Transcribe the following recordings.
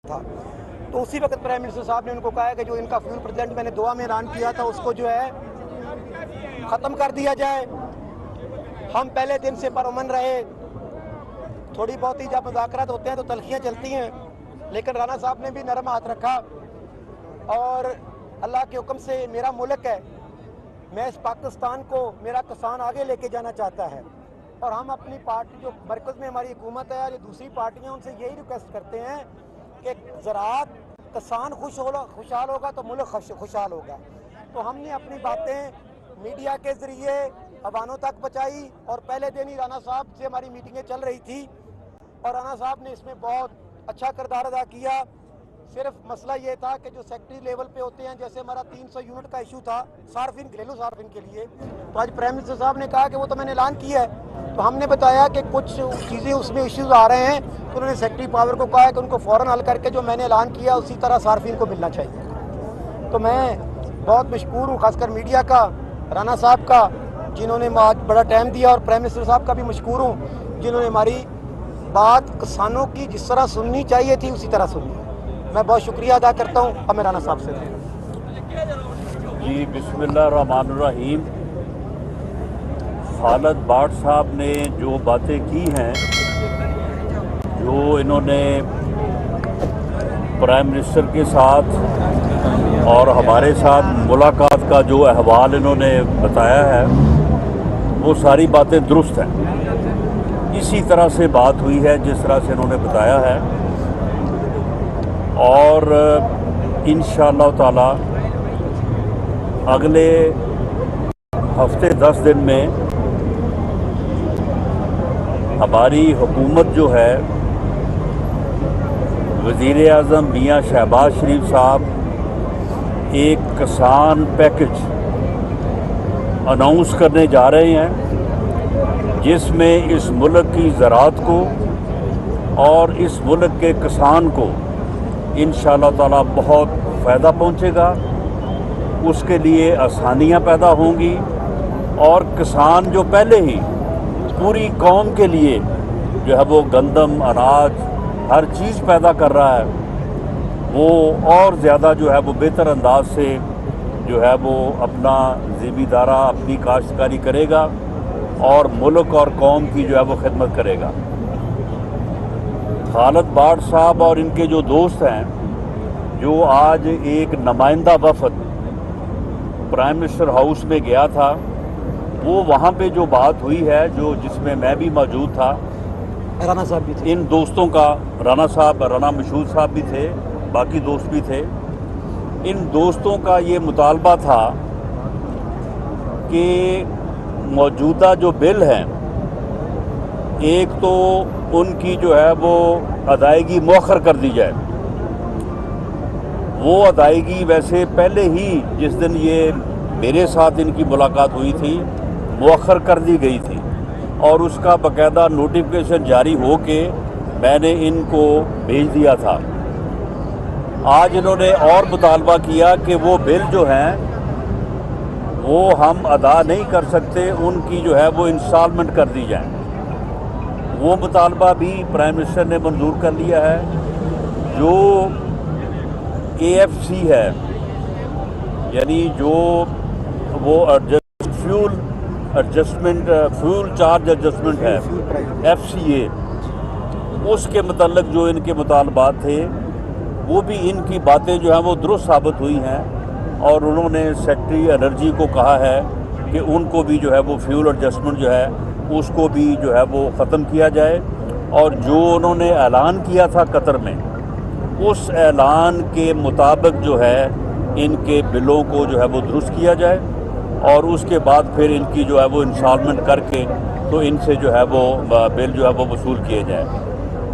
था। तो उसी वक्त प्राइम मिनिस्टर साहब ने उनको कहा कि जो इनका फ्यूल प्रेजेंट मैंने दुआ में ऐलान किया था उसको जो है ख़त्म कर दिया जाए। हम पहले दिन से परअमन रहे, थोड़ी बहुत ही जब मुज़ाकरात होते हैं तो तलखियाँ चलती हैं, लेकिन राना साहब ने भी नरम हाथ रखा और अल्लाह के हुक्म से मेरा मुल्क है, मैं इस पाकिस्तान को मेरा किसान आगे लेके जाना चाहता है और हम अपनी पार्टी जो मरकज़ में हमारी हुकूमत है, जो दूसरी पार्टियाँ, उनसे यही रिक्वेस्ट करते हैं कि ज़राअत किसान खुशहाल होगा तो मुल्क खुशहाल होगा। तो हमने अपनी बातें मीडिया के ज़रिए अवानों तक पहुँचाई और पहले दिन ही राना साहब से हमारी मीटिंगें चल रही थी और राना साहब ने इसमें बहुत अच्छा किरदार अदा किया। सिर्फ मसला ये था कि जो सेक्रेटरी लेवल पे होते हैं, जैसे हमारा 300 यूनिट का इशू था सार्फिन, घरेलू सार्फिन के लिए, तो आज प्राइम मिनिस्टर साहब ने कहा कि वो तो मैंने ऐलान किया है। तो हमने बताया कि कुछ चीज़ें उसमें इश्यूज आ रहे हैं, तो उन्होंने सेक्रेटरी पावर को कहा कि उनको फ़ौरन हल करके जो मैंने ऐलान किया उसी तरह सार्फिन को मिलना चाहिए। तो मैं बहुत मशकूर हूँ, खासकर मीडिया का, राना साहब का, जिन्होंने आज बड़ा टाइम दिया, और प्राइम मिनिस्टर साहब का भी मशकूर हूँ जिन्होंने हमारी बात किसानों की जिस तरह सुननी चाहिए थी उसी तरह सुनी। मैं बहुत शुक्रिया अदा करता हूँ अब मैं राना साहब से। जी बिस्मिल्लाहिर्रहमानिर्रहीम। खालिद बाट साहब ने जो बातें की हैं, जो इन्होंने प्राइम मिनिस्टर के साथ और हमारे साथ मुलाकात का जो अहवाल इन्होंने बताया है, वो सारी बातें दुरुस्त हैं। इसी तरह से बात हुई है जिस तरह से इन्होंने बताया है और इंशाअल्लाह ताला अगले हफ्ते 10 दिन में हमारी हुकूमत जो है, वज़ीर आज़म मियां शहबाज शरीफ साहब एक किसान पैकेज अनाउंस करने जा रहे हैं, जिसमें इस मुल्क की ज़राअत को और इस मुल्क के किसान को इंशाअल्लाह ताला बहुत फ़ायदा पहुंचेगा। उसके लिए आसानियां पैदा होंगी और किसान जो पहले ही पूरी कौम के लिए जो है वो गंदम, अनाज, हर चीज़ पैदा कर रहा है, वो और ज़्यादा जो है वो बेहतर अंदाज से जो है वो अपना ज़िम्मेदारा अपनी काश्तकारी करेगा और मुल्क और कौम की जो है वो खिदमत करेगा। खालिद बाट साहब और इनके जो दोस्त हैं, जो आज एक नुमाइंदा वफ़द प्राइम मिनिस्टर हाउस में गया था, वो वहाँ पे जो बात हुई है, जो जिसमें मैं भी मौजूद था, राना साहब भी थे, इन दोस्तों का, राना साहब, राना मशहूद साहब भी थे, बाकी दोस्त भी थे, इन दोस्तों का ये मुतालबा था कि मौजूदा जो बिल हैं, एक तो उनकी जो है वो अदायगी मौखर कर दी जाए। वो अदायगी वैसे पहले ही जिस दिन ये मेरे साथ इनकी मुलाकात हुई थी मौखर कर दी गई थी और उसका बाकायदा नोटिफिकेशन जारी हो के मैंने इनको भेज दिया था। आज इन्होंने और मुतालबा किया कि वो बिल जो हैं वो हम अदा नहीं कर सकते, उनकी जो है वो इंस्टॉलमेंट कर दी जाए। वो मुतालबा भी प्राइम मिनिस्टर ने मंजूर कर लिया है। जो AFC है, यानी जो वो फ्यूल चार्ज एडजस्टमेंट है, FCA, उसके मतलब जो इनके मुतालबात थे वो भी इनकी बातें जो हैं वो दुरुस्त साबित हुई हैं और उन्होंने सेक्रेटरी एनर्जी को कहा है कि उनको भी जो है वो फ्यूल एडजस्टमेंट जो है उसको भी जो है वो ख़त्म किया जाए और जो उन्होंने ऐलान किया था कतर में, उस ऐलान के मुताबिक जो है इनके बिलों को जो है वो दुरुस्त किया जाए और उसके बाद फिर इनकी जो है वो इंस्टॉलमेंट करके तो इनसे जो है वो बिल जो है वो वसूल किए जाए।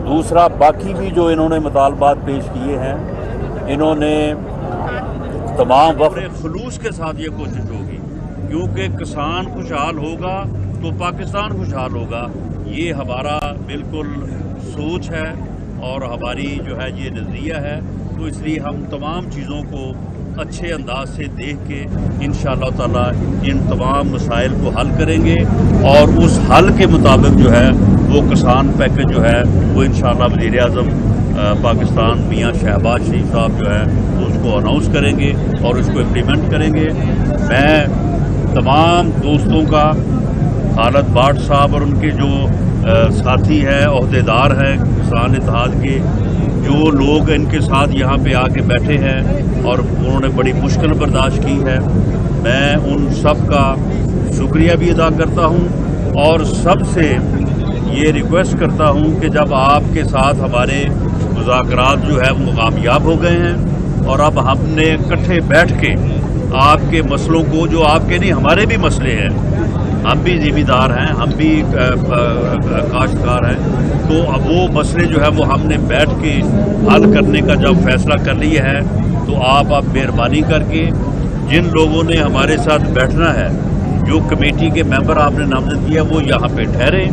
दूसरा, बाकी भी जो इन्होंने मुतालबात पेश किए हैं, इन्होंने तमाम वक्त खलूस के साथ ये कोशिश होगी, क्योंकि किसान खुशहाल होगा तो पाकिस्तान खुशहाल होगा। ये हमारा बिल्कुल सोच है और हमारी जो है ये नज़रिया है। तो इसलिए हम तमाम चीज़ों को अच्छे अंदाज से देख के इंशाअल्लाह ताला इन तमाम मसाइल को हल करेंगे और उस हल के मुताबिक जो है वो किसान पैकेज जो है वो इंशाअल्लाह वज़ीर आज़म पाकिस्तान मियाँ शहबाज शरीफ साहब जो है उसको अनाउंस करेंगे और उसको इम्प्लीमेंट करेंगे। मैं तमाम दोस्तों का, खालिद बाट साहब और उनके जो साथी हैं, अहदेदार हैं किसान इत्तेहाद के, जो लोग इनके साथ यहाँ पे आके बैठे हैं और उन्होंने बड़ी मुश्किल बर्दाश्त की है, मैं उन सब का शुक्रिया भी अदा करता हूँ और सबसे ये रिक्वेस्ट करता हूँ कि जब आपके साथ हमारे मुज़ाकरात जो है वो कामयाब हो गए हैं और अब हमने इकट्ठे बैठ के आपके मसलों को, जो आपके नहीं हमारे भी मसले हैं, हम भी ज़िम्मेदार हैं, हम भी काश्तकार हैं, तो अब वो मसले जो है वो हमने बैठ के हल करने का जब फैसला कर लिया है, तो आप मेहरबानी करके जिन लोगों ने हमारे साथ बैठना है, जो कमेटी के मेंबर आपने नामजद किया, वो यहाँ पे ठहरे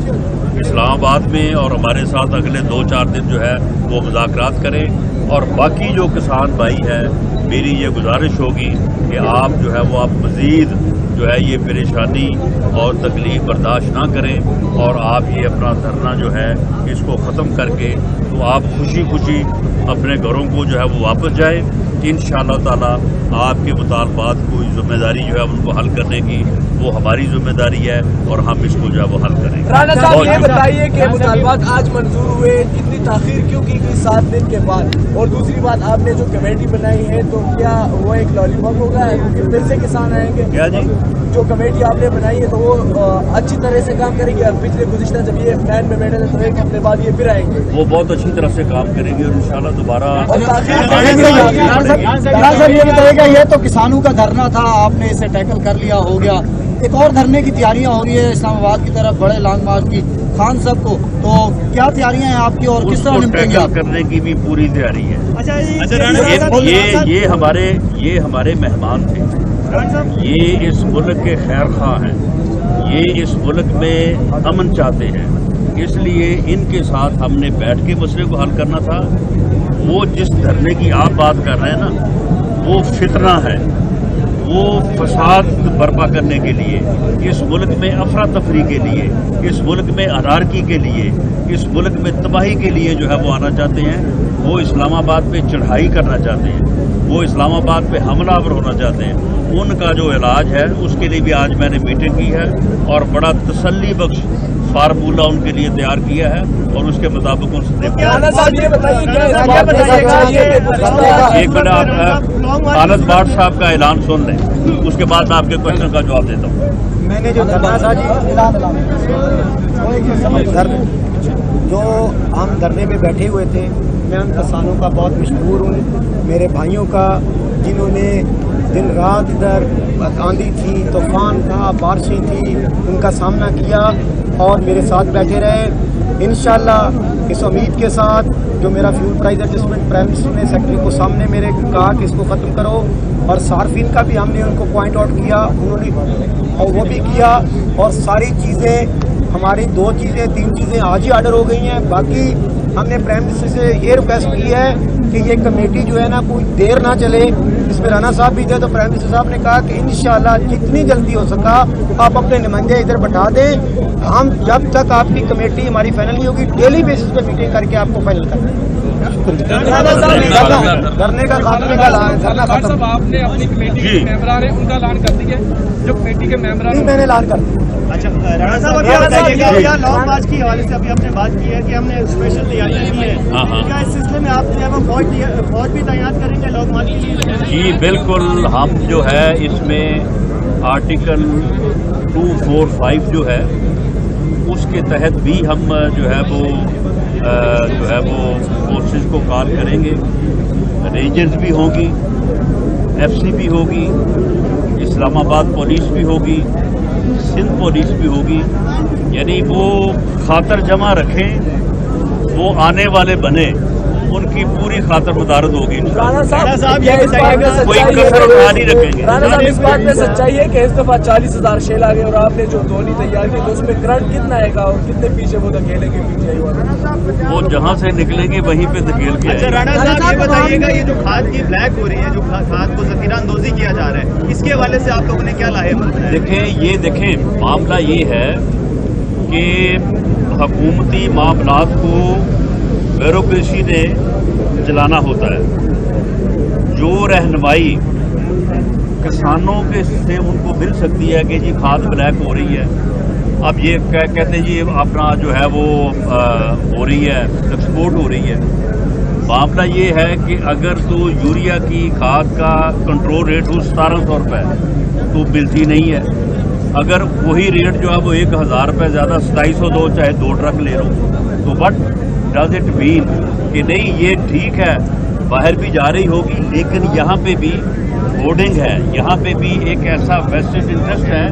इस्लामाबाद में और हमारे साथ अगले 2-4 दिन जो है वो मुज़ाकरात करें। और बाकी जो किसान भाई हैं, मेरी ये गुजारिश होगी कि आप जो है वो आप मज़ीद जो है ये परेशानी और तकलीफ़ बर्दाश्त ना करें और आप ये अपना धरना जो है इसको ख़त्म करके तो आप खुशी खुशी अपने घरों को जो है वो वापस जाएं। इंशाअल्लाह ताला आपके मुतालबात को जिम्मेदारी जो है उनको हल करने की वो हमारी जिम्मेदारी है और हम इसको जो है वो हल करेंगे। राणा साहब ये बताइए कि मुतालबात आज मंजूर हुए, इतनी ताख़ीर क्यों की गई 7 दिन के बाद? और दूसरी बात, आपने जो कमेटी बनाई है तो क्या वो एक लॉलीपॉप होगा, क्योंकि फिर से किसान आएंगे? क्या जी? जो कमेटी आपने बनाई है तो वो अच्छी तरह से काम करेगी? अब पिछले गुज़िश्ता जब ये फैन में बैठे थे तो 1 हफ्ते बाद ये फिर आएंगे, वो बहुत अच्छी तरह से काम करेंगे और इंशाल्लाह दोबारा। ये बताइएगा, ये तो किसानों का धरना था, आपने इसे टैकल कर लिया, हो गया, एक और धरने की तैयारियां हो रही है इस्लामाबाद की तरफ, बड़े लॉन्ग मार्च की खान साहब को, तो क्या तैयारियां हैं आपकी और किस तरह निपटेंगे आप? करने की भी पूरी तैयारी है। अच्छा, ये हमारे मेहमान थे, ये इस मुल्क के खैर खा हैं, ये इस मुल्क में अमन चाहते हैं, इसलिए इनके साथ हमने बैठ के मसले को हल करना था। वो जिस धरने की आप बात कर रहे हैं ना, वो फितना है, वो फसाद बर्पा करने के लिए, इस मुल्क में अफरा तफरी के लिए, इस मुल्क में अनारकी के लिए, इस मुल्क में तबाही के लिए जो है वो आना चाहते हैं। वो इस्लामाबाद पे चढ़ाई करना चाहते हैं, वो इस्लामाबाद पे हमलावर होना चाहते हैं। उनका जो इलाज है उसके लिए भी आज मैंने मीटिंग की है और बड़ा तसल्ली बख्श फार्मूला उनके लिए तैयार किया है और उसके मुताबिक उनसे ये बताइए एक मिनट आप खालिद बाट साहब का ऐलान सुन लें, उसके बाद मैं आपके क्वेश्चन का जवाब देता हूँ। मैंने जो धरना था जी, जो हम धरने पे बैठे हुए थे, मैं उन किसानों का बहुत मशहूर हूँ, मेरे भाइयों का, जिन्होंने दिन रात इधर आंधी थी, तूफान था, बारिशें थी, उनका सामना किया और मेरे साथ बैठे रहे। इंशाअल्लाह इस उम्मीद के साथ जो मेरा fuel price adjustment prime minister ने सेक्रेटरी को सामने मेरे कहा कि इसको ख़त्म करो, और सार्फिन का भी हमने उनको पॉइंट आउट किया, उन्होंने और वो भी किया, और सारी चीज़ें हमारी 2 चीज़ें 3 चीज़ें आज ही ऑर्डर हो गई हैं। बाकी हमने प्राइम मिनिस्टर से ये रिक्वेस्ट की है कि ये कमेटी जो है ना कोई देर ना चले। इसमें राणा साहब भी थे तो प्राइम मिनिस्टर साहब ने कहा कि इंशाअल्लाह जितनी जल्दी हो सका आप अपने नुमाइंदे इधर बैठा दें, हम जब तक आपकी कमेटी हमारी फाइनल नहीं होगी डेली बेसिस पे मीटिंग करके आपको फाइनल करें। धरने का खात्मे का धरना खत्म। आपने अपनी कमेटी के मेंबरान हैं उनका ऐलान कर दिया, जो कमेटी के मेंबरान नहीं, मैंने ऐलान कर दिया। अच्छा, राणा साहब क्या बताइएगा, क्या लॉन्ग मार्च की हवाले से अभी आपने बात की है कि हमने स्पेशल तैयारियां की है, क्या इस सिलसिले में आप जो है वो फौज भी तैनात करेंगे लॉन्ग मार्च के लिए? जी बिल्कुल, हम जो है इसमें आर्टिकल 245 जो है उसके तहत भी हम जो है वो फोर्सेस को कॉल करेंगे, रेंजर्स भी होंगी, FC भी होगी, इस्लामाबाद पुलिस भी होगी, सिंध पुलिस भी होगी, यानी वो खातर जमा रखें, वो आने वाले बने, उनकी पूरी खातर मुदारत होगी। राणा साहब ये इस बात में कोई सच्चाई कसर उठा नहीं रखेंगे। राणा साहब इस बात में सच्चाई है कि इस दफा 40,000 शेल आ गए और आपने जो धोनी तैयार की तो उसमें करंट कितना आएगा और कितने पीछे वो धकेलेंगे पीछे? वो जहाँ से निकलेंगे वहीं पे धकेल के अच्छा, राणा साहब ये बताइएगा, ये जो खाद की ब्लैक हो रही है, जो खाद को जखीरा अंदोजी किया जा रहा है, इसके हवाले से आप लोगों ने क्या लाहे? देखें मामला ये है कि हुकूमती मामलात को ब्यूरोक्रेसी ने चलाना होता है। जो रहनुमाई किसानों के से उनको मिल सकती है कि जी खाद ब्लैक हो रही है, अब ये कहते हैं जी अपना जो है वो हो रही है, एक्सपोर्ट हो रही है। मामला ये है कि अगर तो यूरिया की खाद का कंट्रोल रेट हो 1700 रुपये तो मिलती नहीं है। अगर वही रेट जो है वो 1000 रुपये ज़्यादा 2700 दो, चाहे 2 ट्रक ले लो, तो वट डज इट मीन कि नहीं ये ठीक है, बाहर भी जा रही होगी लेकिन यहाँ पे भी होर्डिंग है, यहाँ पे भी एक ऐसा वेस्टेड इंटरेस्ट है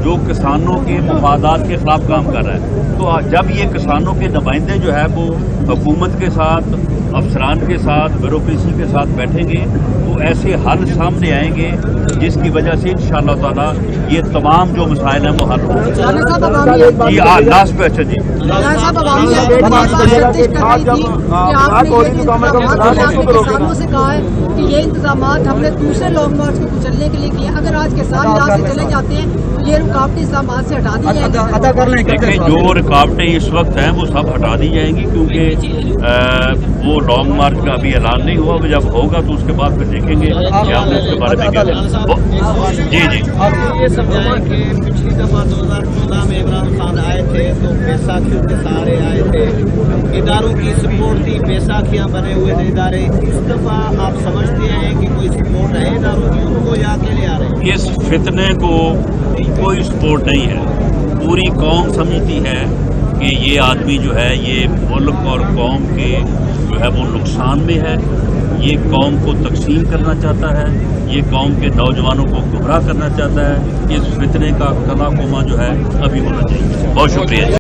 जो किसानों के मफादात के खिलाफ काम कर रहा है। तो जब ये किसानों के नुमाइंदे जो है वो हुकूमत के साथ, अफसरान के साथ, ब्यूरोक्रेसी के साथ बैठेंगे तो ऐसे हल सामने आएंगे जिसकी वजह से इंशाअल्लाह ताला ये तमाम जो मसाइल हैं वो हल होंगे। जी लास्ट पे अच्छा जी किसानों से कहा है कि ये इंतजाम हमने दूसरे लॉन्ग मार्च को कुचलने के लिए किया, अगर आज किसान यहाँ से चले जाते हैं तो ये रुकावटें इस्लाम से हटा दी जाएंगी। देखिए जो रुकावटें इस वक्त हैं वो सब हटा दी जाएंगी क्योंकि वो लॉन्ग मार्च का अभी ऐलान नहीं हुआ, जब होगा तो उसके बाद फिर देखेंगे क्या हम उसके बारे में क्या जी जी ये समझाएं कि पिछली दफा 2014 में इमरान खान आए थे तो बैसाखियों के सहारे आए थे, इदारों की सपोर्ट थी, बैसाखियाँ बने हुए थे इदारे। इस दफा आप समझते हैं कि कोई सपोर्ट है इदारों की उनको या अकेले आ रहे हैं? इस फितने को कोई सपोर्ट नहीं है, पूरी कौम समझती है कि ये आदमी जो है ये मुल्क और कौम के जो है वो नुकसान में है, ये कौम को तकसीम करना चाहता है, ये कौम के नौजवानों को गुमराह करना चाहता है। इस फितने का कला कोमा जो है अभी होना चाहिए। बहुत शुक्रिया।